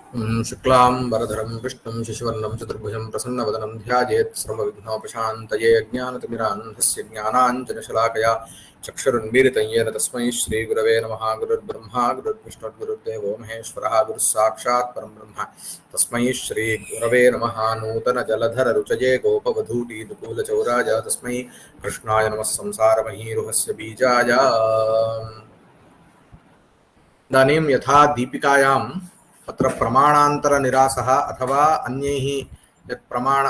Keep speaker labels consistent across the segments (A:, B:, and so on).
A: शुक्लांबरधरं विष्णुं शशिवर्णं चतुर्भुजं प्रसन्नवदनं ध्यायेत् सर्वविघ्नोपशान्तये ज्ञानतिमिरान्धस्य ज्ञानाञ्जनशलाकया चक्षुरुन्मीलितं येन तस्मै श्रीगुरवे नमः। गुरुर्ब्रह्मा गुरुर्विष्णुर्गुरुर्देवो महेश्वरः गुरुः साक्षात् परं ब्रह्म तस्मै श्रीगुरवे नमः। नूतनजलधररुचये गोपवधूटीनुकूलचौराय तस्मै कृष्णाय नमः। संसारमहीरुहस्य बीजाय इदानीं यथा दीपिकायां अत्र प्रमाणांतर निरासः अथवा अन्यैः यत् प्रमाण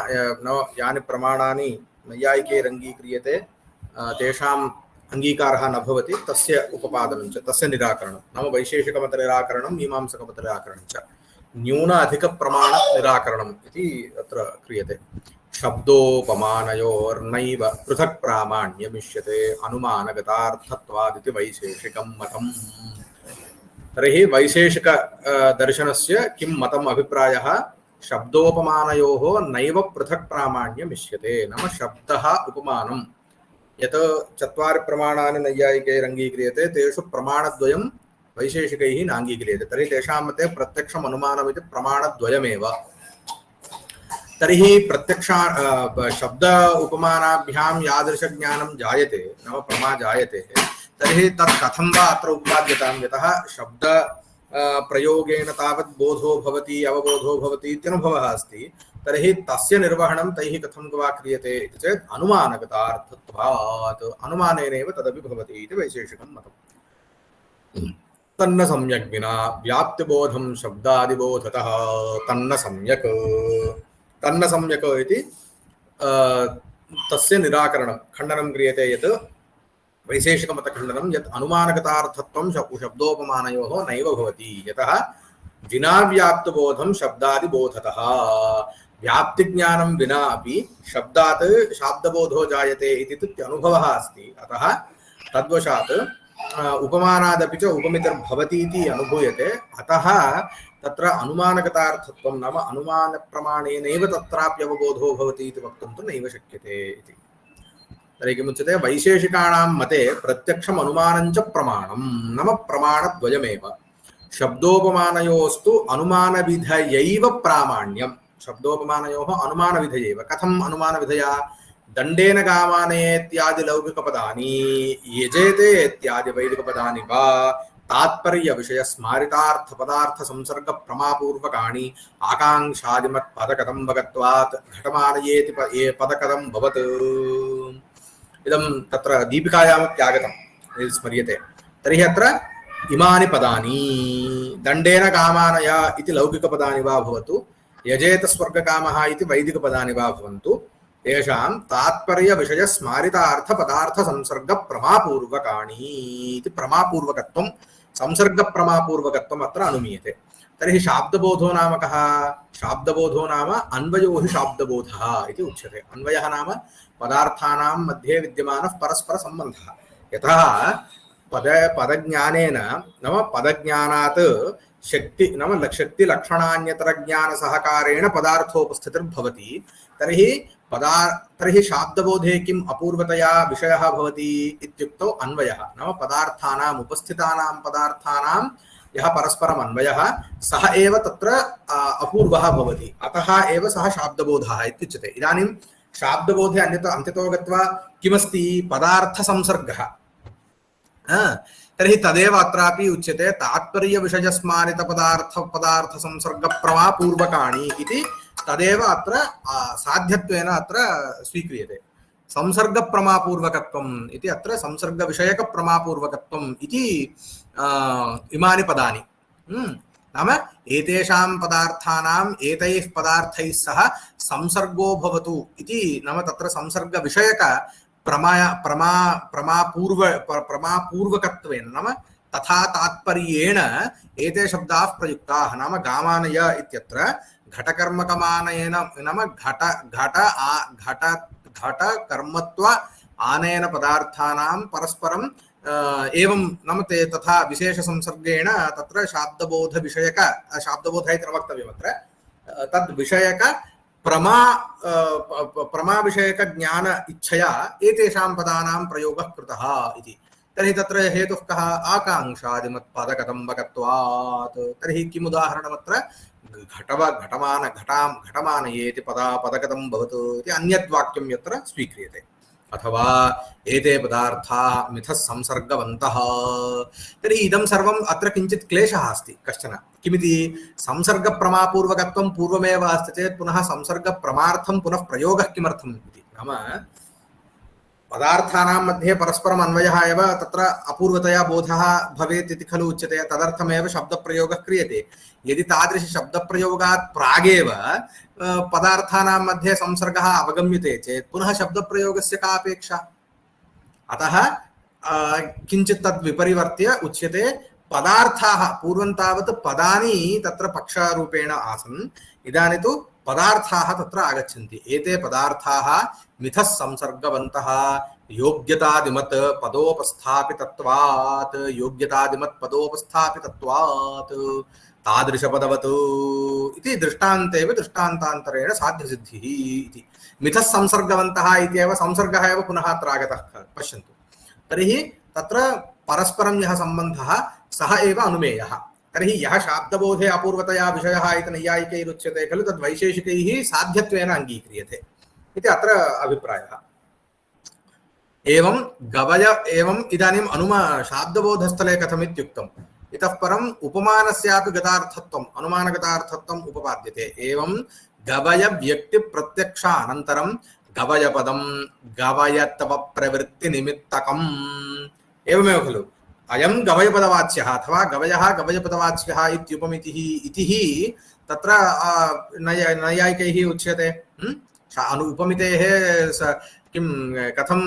A: यानि प्रमाणानि नैयायिकैः अङ्गीक्रियते तेषाम् अङ्गीकारः न भवति तस्य उपपादनं च तस्य निराकरणं नाम वैशेषिकमतनिराकरणं मीमांसकमतनिराकरणं च न्यून अधिकप्रमाण निराकरणम् इति अत्र क्रियते। शब्दोपमानयोर्नैव पृथक् प्रामाण्यमिष्यते अनुमानगतार्थत्वादिति वैशेषिकं मतम्। तर्हि वैशेषिक दर्शनस्य किं मतम् अभिप्रायः? शब्दोपमानयोः नैव पृथक् प्रामाण्यमिष्यते। नाम शब्दः उपमानं यत् चत्वारि प्रमाणानि नैयायिकैः अङ्गीक्रियते तेषु प्रमाणद्वयं वैशेषिकैः नाङ्गीक्रियते। तर्हि तेषां मते प्रत्यक्षम् अनुमानमिति प्रमाणद्वयमेव। तर्हि प्रत्यक्ष शब्द उपमानाभ्यां यादृशज्ञानं जायते नाम प्रमा जायते तर्हि तत् कथं वा अत्र उत्पाद्यतां? यतः शब्द प्रयोगेन तावत् बोधो भवति अवबोधो भवति इत्यनुभवः अस्ति। तर्हि तस्य निर्वहणं तैः कथं वा क्रियते इति चेत् अनुमानगतार्थत्वात् अनुमानेनैव तदपि भवति इति वैशेषिकं मतम्। तन्न सम्यक् विना व्याप्तिबोधं शब्दादिबोधतः तन्न सम्यक् इति तस्य निराकरणं खण्डनं क्रियते यत् वैशेषिकमतखण्डनं यत् अनुमानगतार्थत्वं शब्दोपमानयोः नैव भवति। यतः विना व्याप्तबोधं शब्दादिबोधतः व्याप्तिज्ञानं विना अपि शब्दात् शाब्दबोधो जायते इति अनुभवः अस्ति। अतः तद्वशात् उपमानादपि च उपमितिर्भवति इति अनुभूयते। अतः तत्र अनुमानगतार्थत्वं नाम अनुमानप्रमाणेनैव तत्राप्यवबोधो भवति इति वक्तुं तु नैव शक्यते इति। तर्हि किमुच्यते? वैशेषिकाणां मते प्रत्यक्षम् अनुमानं च प्रमाणं नाम प्रमाणद्वयमेव। शब्दोपमानयोस्तु अनुमानविधयैव प्रामाण्यं। शब्दोपमानयोः अनुमानविधयैव। कथम् अनुमानविधया? दण्डेन गामानयेत्यादि लौकिकपदानि यजेते इत्यादि वैदिकपदानि वा तात्पर्य विषय स्मारितार्थ पदार्थ संसर्ग प्रमापूर्वकाणि आकांक्षादिमत् पदकथं भगत्वात् घटमानयेति पदकथं भवत्। इदं तत्र दीपिकायामप्यागतं स्मर्यते। तर्हि अत्र इमानि पदानि दण्डेन कामानय इति लौकिकपदानि वा भवतु यजेत स्वर्गकामः इति वैदिकपदानि वा भवन्तु तेषां तात्पर्य विषय स्मारितार्थ पदार्थ संसर्ग प्रमापूर्वकाणि इति प्रमापूर्वकत्वं संसर्ग प्रमापूर्वकत्वम् अत्र अनुमीयते। तर्हि शाब्दबोधो नाम कः? शाब्दबोधो नाम अन्वयो हि शाब्दबोधः इति उच्यते। अन्वयः नाम पदार्थानां मध्ये विद्यमानः परस्परसम्बन्धः। यतः पदज्ञानेन नाम पदज्ञानात् शक्ति नाम शक्तिलक्षणान्यतरज्ञानसहकारेण पदार्थोपस्थितिर्भवति। तर्हि शाब्दबोधे किम् अपूर्वतया विषयः भवति इत्युक्तौ अन्वयः नाम पदार्थानाम् उपस्थितानां पदार्थानां यः परस्परम् अन्वयः सः एव तत्र अपूर्वः भवति। अतः एव सः शाब्दबोधः इत्युच्यते। इदानीं शाब्दबोधे अन्यतो गत्वा किमस्ति? पदार्थसंसर्गः। तर्हि तदेव अत्रापि उच्यते तात्पर्यविषयस्मारितपदार्थसंसर्गप्रमापूर्वकाणि इति तदेव अत्र साध्यत्वेन अत्र स्वीक्रियते। संसर्गप्रमापूर्वकत्वम् इति अत्र संसर्गविषयकप्रमापूर्वकत्वम् इति इमानि पदानि नाम एतेषां पदार्थानाम् एतैः पदार्थैः सह संसर्गो भवतु इति नाम तत्र संसर्गविषयक प्रमापूर्वकत्वेन नाम तथा तात्पर्येण एते शब्दाः प्रयुक्ताः। नाम गामानय इत्यत्र घटकर्मकमानयेन नाम घट कर्मत्व आनयन पदार्थानां परस्परं एवं नाम ते तथा विशेष संसर्गेण तत्र शाब्दबोध विषयक शाब्दबोध इति वक्तव्यम् अत्र तद् विषयक प्रमा विषयक ज्ञान इच्छया एतेषां पदानां प्रयोगः कृतः इति। तर्हि तत्र हेतुः कः आकाङ्क्षादिमत्पदकदम्बकत्वात् तर्हि किम् उदाहरणमत्र घटमानयेति पदकथं भवतु इति अन्यद्वाक्यं यत्र स्वीक्रियते अथवा एते पदार्थाः मिथः संसर्गवन्तः तर्हि इदं सर्वम् अत्र किञ्चित् क्लेशः अस्ति कश्चन किमिति संसर्गप्रमापूर्वकत्वं पूर्वमेव अस्ति चेत् पुनः संसर्गप्रमार्थं पुनः प्रयोगः किमर्थम् इति नाम पदार्थानां मध्ये परस्परम् अन्वयः एव तत्र अपूर्वतया बोधः भवेत् इति खलु उच्यते तदर्थमेव शब्दप्रयोगः क्रियते यदि तादृश शब्दप्रयोगात् प्रागेव पदार्थानां मध्ये संसर्गः अवगम्यते चेत् पुनः शब्दप्रयोगस्य का अपेक्षा अतः किञ्चित् तद् विपरिवर्त्य उच्यते पदार्थाः पूर्वं तावत् पदानि तत्र पक्षरूपेण आसन् इदानीं तु पदार्थाः तत्र आगच्छन्ति एते पदार्थाः मिथः संसर्गवन्तः योग्यतादिमत् पदोपस्थापितत्वात् तादृशपदवत् इति दृष्टान्तेव दृष्टान्तान्तरेण साध्यसिद्धिः इति मिथः संसर्गवन्तः इत्येव संसर्गः एव पुनः अत्र आगतः पश्यन्तु तर्हि तत्र परस्परं यः सम्बन्धः सः एव अनुमेयः तर्हि यः शाब्दबोधे अपूर्वतया विषयः इति नैयायिकैरुच्यते खलु तद् वैशेषिकैः साध्यत्वेन अङ्गीक्रियते इति अत्र अभिप्रायः एवम् इदानीम् शाब्दबोधस्थले कथमित्युक्तम् इतः परम् उपमानस्यापि गतार्थत्वम् अनुमानगतार्थत्वम् उपपाद्यते एवं गवय व्यक्ति प्रत्यक्ष अनन्तरं गवयपदं गवयत्वप्रवृत्तिनिमित्तकम् एवमेव खलु अयं गवयपदवाच्यः अथवा गवयः गवयपदवाच्यः इत्युपमितिः इति तत्र नैयायिकैः उच्यते उपमितेः किं कथं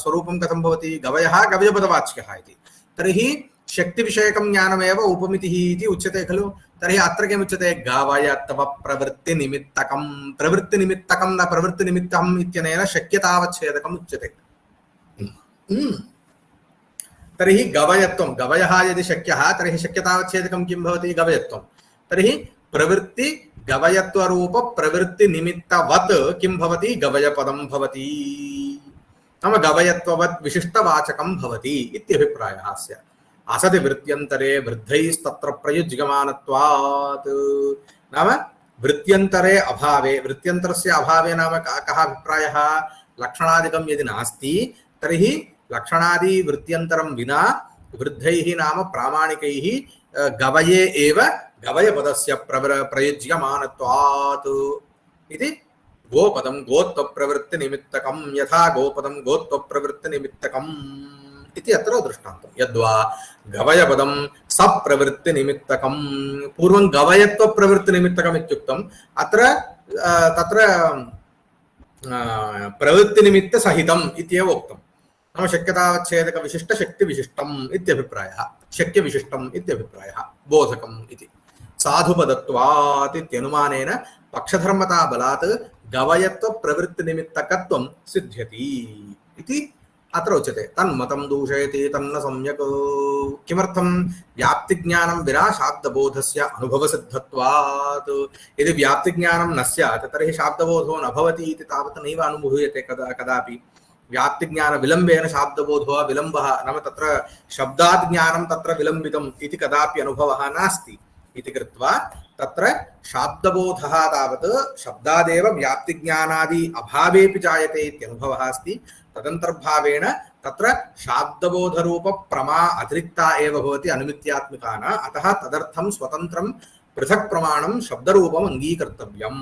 A: स्वरूपं कथं भवति गवयः गवयपदवाच्यः इति तर्हि शक्तिविषयकं ज्ञानमेव उपमितिः इति उच्यते खलु तर्हि अत्र किमुच्यते गवयत्व प्रवृत्तिनिमित्तकं प्रवृत्तिनिमित्तकं न प्रवृत्तिनिमित्तम् इत्यनेन शक्यतावच्छेदकम् उच्यते तर्हि गवयत्वं गवयः यदि शक्यः तर्हि शक्यतावच्छेदकं किं भवति गवयत्वं तर्हि प्रवृत्ति गवयत्वरूप प्रवृत्तिनिमित्तवत् किं भवति गवयपदं भवति नाम गवयत्ववत् विशिष्टवाचकं भवति इत्यभिप्रायः अस्य असति वृत्त्यन्तरे वृद्धैस्तत्र प्रयुज्यमानत्वात् नाम वृत्त्यन्तरे अभावे वृत्त्यन्तरस्य अभावे नाम कः अभिप्रायः लक्षणादिकं यदि नास्ति तर्हि लक्षणादि वृत्त्यन्तरं विना वृद्धैः नाम प्रामाणिकैः गवये एव गवयपदस्य प्रयुज्यमानत्वात् इति गोपदं गोत्वप्रवृत्तिनिमित्तकं यथा गोपदं गोत्वप्रवृत्तिनिमित्तकम् इति अत्र दृष्टान्तं यद्वा गवयपदं सप्रवृत्तिनिमित्तकं पूर्वं गवयत्वप्रवृत्तिनिमित्तकम् इत्युक्तम् अत्र तत्र प्रवृत्तिनिमित्तसहितम् इत्येव उक्तम् नाम शक्यतावच्छेदकविशिष्टशक्तिविशिष्टम् इत्यभिप्रायः शक्यविशिष्टम् इत्यभिप्रायः बोधकम् इति साधुपदत्वात् इत्यनुमानेन पक्षधर्मताबलात् गवयत्वप्रवृत्तिनिमित्तकत्वं सिद्ध्यति इति अत्र उच्यते तन्मतं दूषयति तन्न सम्यक् किमर्थं व्याप्तिज्ञानं विना शाब्दबोधस्य अनुभवसिद्धत्वात् यदि व्याप्तिज्ञानं न स्यात् तर्हि शाब्दबोधो न भवति इति तावत् नैव अनुभूयते कदापि व्याप्तिज्ञानविलम्बेन शाब्दबोधो विलम्बः नाम तत्र शब्दात् ज्ञानं तत्र विलम्बितम् इति कदापि अनुभवः नास्ति इति कृत्वा तत्र शाब्दबोधः तावत् शब्दादेव व्याप्तिज्ञानादि अभावेपि जायते इत्यनुभवः अस्ति तदन्तर्भावेण तत्र शाब्दबोधरूप प्रमा अतिरिक्ता एव भवति अनुमित्यात्मिका न अतः तदर्थं स्वतन्त्रं पृथक् प्रमाणं शब्दरूपम् अङ्गीकर्तव्यम्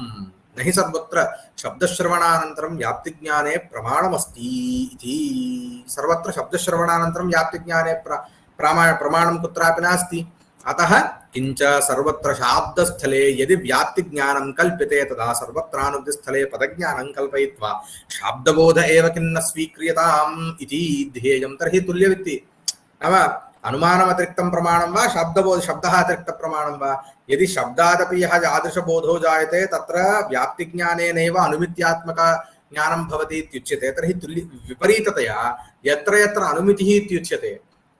A: न हि सर्वत्र शब्दश्रवणानन्तरं व्याप्तिज्ञाने प्रमाणमस्ति इति सर्वत्र शब्दश्रवणानन्तरं व्याप्तिज्ञाने प्रमाणं कुत्रापि नास्ति अतः किंच सर्वत्र शाब्दस्थले यदि व्याप्तिज्ञानं कल्प्यते तदा सर्वत्रानुवृत्तिस्थले पदज्ञानं कल्पयित्वा शाब्दबोध एव किन्न स्वीक्रियताम् इति ध्येयं तर्हि तुल्यवित्ति नाम अनुमानमतिरिक्तं प्रमाणं वा शब्दः अतिरिक्तं प्रमाणं वा यदि शब्दादपि यः यादृशबोधो जायते तत्र व्याप्तिज्ञानेनैव अनुमित्यात्मक ज्ञानं भवति इत्युच्यते तर्हि विपरीततया यत्र यत्र अनुमितिः इत्युच्यते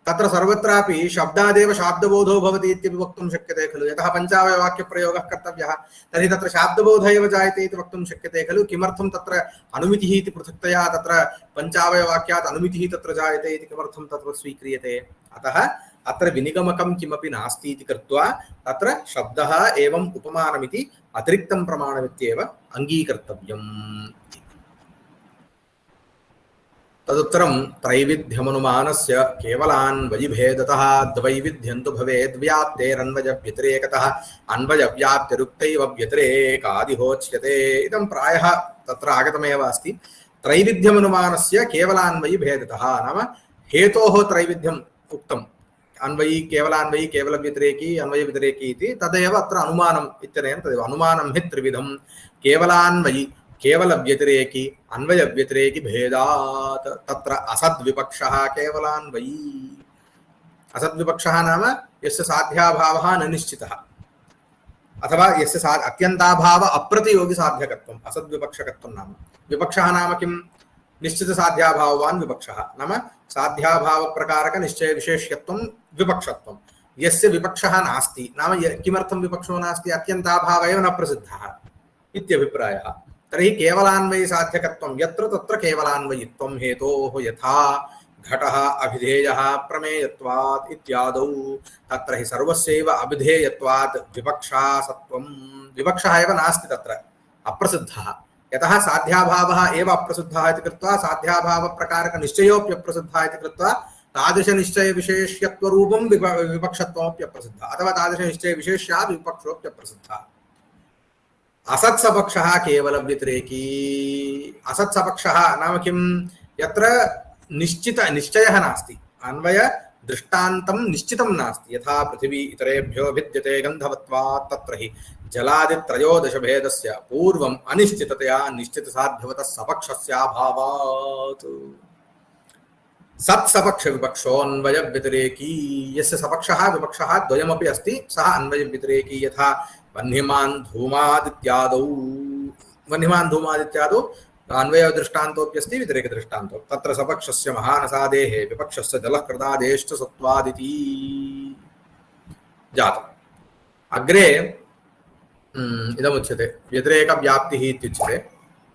A: तत्र सर्वत्रापि शब्दादेव शाब्दबोधो भवति इत्यपि वक्तुं शक्यते खलु। यतः पञ्चावयवाक्यप्रयोगः कर्तव्यः तर्हि तत्र शाब्दबोधः एव जायते इति वक्तुं शक्यते खलु। किमर्थं तत्र अनुमितिः इति पृथक्तया तत्र पञ्चावयवाक्यात् अनुमितिः तत्र जायते इति किमर्थं तत्र स्वीक्रियते। अतः अत्र विनिगमकं किमपि नास्ति इति कृत्वा तत्र शब्दः एवम् उपमानमिति अतिरिक्तं प्रमाणमित्येव अङ्गीकर्तव्यम्। तदुत्तरं त्रैविध्यमनुमानस्य केवलान्वयिभेदतः द्वैविध्यं तु भवेद् व्याप्तेरन्वयव्यतिरेकतः अन्वयव्याप्तिरुक्तैव व्यतिरेकादिहोच्यते। इदं प्रायः तत्र आगतमेव अस्ति। त्रैविध्यमनुमानस्य केवलान्वयिभेदतः नाम हेतोः त्रैविध्यम् उक्तम्। अन्वयी केवलान्वयी केवलव्यतिरेकी अन्वयव्यतिरेकी इति तदेव अत्र अनुमानम् इत्यनेन तदेव अनुमानं हि त्रिविधं केवलान्वयी केवलव्यतिरेकी अन्वयव्यतिरेकी भेदात्। तत्र असद्विपक्षः केवलान्वयी। असद्विपक्षः नाम यस्य साध्याभावः न निश्चितः अथवा यस्य अत्यन्ताभाव अप्रतियोगी साध्यकत्वम् असद्विपक्षकत्वं नाम। विपक्षः नाम किं? निश्चितसाध्याभाववान् विपक्षः नाम साध्याभावप्रकारक निश्चयविशेष्यत्वं विपक्षत्वं। यस्य विपक्षः नास्ति नाम किमर्थं विपक्षो नास्ति? अत्यन्ताभावः एव न प्रसिद्धः इत्यभिप्रायः। तर्हि केवलान्वयी साध्यकत्वं यत्र तत्र केवलान्वयित्वं हेतोः यथा घटः अभिधेयः प्रमेयत्वात् इत्यादौ तत्र हि सर्वस्यैव अभिधेयत्वात् विवक्षा सत्वं। विवक्षः एव नास्ति तत्र अप्रसिद्धः यतः साध्याभावः एव अप्रसिद्धः इति कृत्वा साध्याभावप्रकारकनिश्चयोऽप्यप्रसिद्धः इति कृत्वा तादृशनिश्चयविशेष्यत्वरूपं विवक्षत्वमप्यप्रसिद्धः अथवा तादृशनिश्चयविशेष्यात् विवक्षोऽप्यप्रसिद्धः। असत्सपक्षः केवलव्यतिरेकी। असत्सपक्षः नाम किं? यत्र निश्चयः नास्ति अन्वय दृष्टान्तं निश्चितं नास्ति। यथा पृथिवी इतरेभ्यो भिद्यते गन्धवत्वात् तत्र हि जलादित्रयोदशभेदस्य पूर्वम् अनिश्चिततया निश्चितसाध्यवतः सपक्षस्याभावात्। सत्सपक्षविपक्षोऽन्वयव्यतिरेकी। यस्य सपक्षः विपक्षः द्वयमपि अस्ति सः अन्वयव्यतिरेकी। यथा वह्निमान् धूमादित्यादौ अन्वयदृष्टान्तोऽप्यस्ति व्यतिरेकदृष्टान्तो। तत्र सपक्षस्य महानसादेः विपक्षस्य जलकृतादेश्च सत्त्वादिति जातम्। अग्रे इदमुच्यते व्यतिरेकव्याप्तिः इत्युच्यते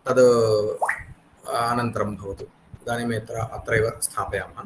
A: तद् अनन्तरं भवतु। इदानीम् अत्रैव स्थापयामः।